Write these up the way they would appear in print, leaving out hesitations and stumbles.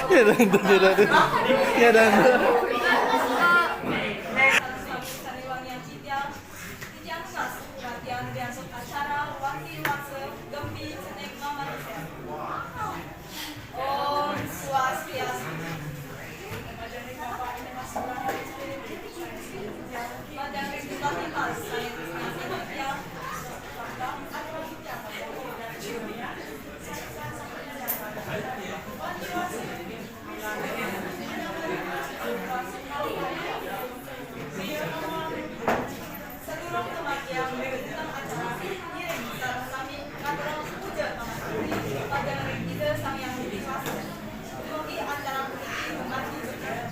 Ya dan ya dan Om Swastiastu. Sedurung kematian tentang acara ngiring sareng sami ngaturang puja pada ide sang yang dikasih. Mugi acara puniki mati berjalan.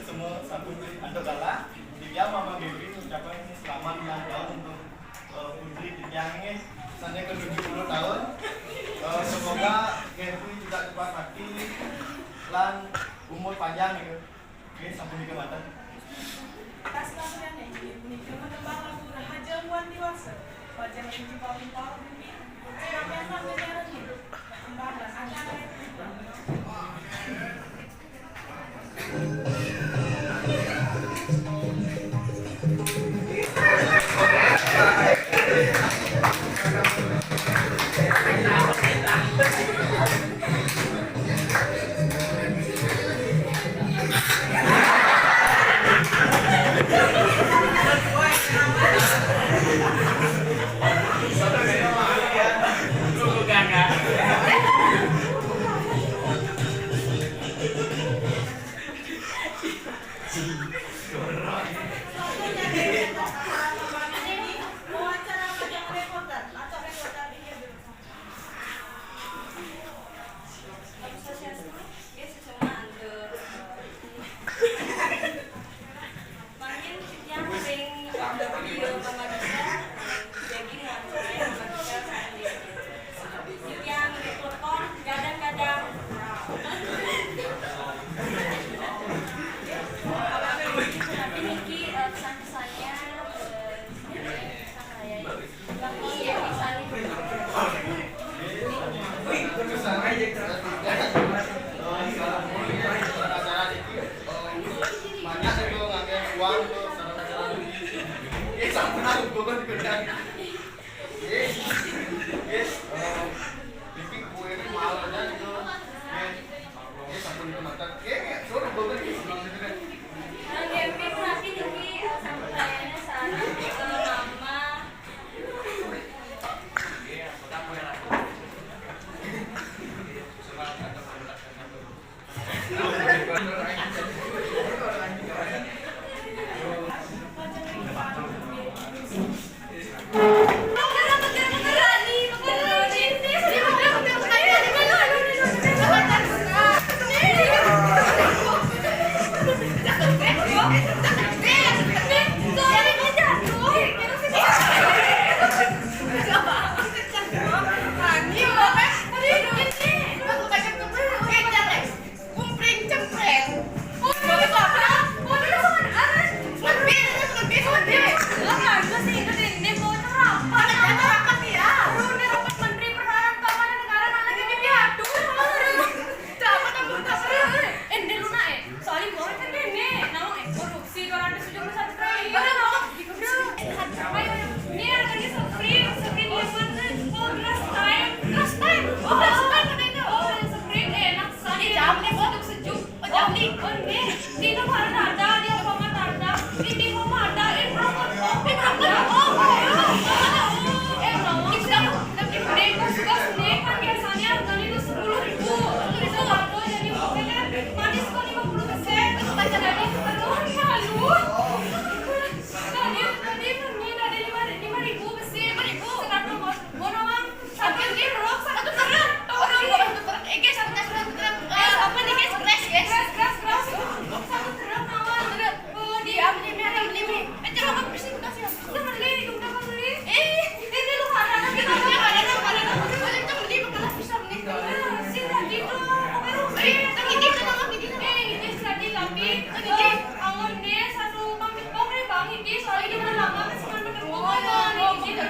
Semua satu untuk kalah dia mama Dewi ucapkan selamat ulang tahun untuk Putri Tityangnya misalnya ke 70 tahun. Semoga Dewi tidak cepat mati dan umur panjang gitu. Oke, sampai di mata. Tas kalian ini puniki menembang lagu rahaja wan dewasa. Wajah yang dipau-pau bumi. Sedangkan negara ini kembangan anak. ya Ki, soalnya kita lama kan cuma bener ngomong. Kita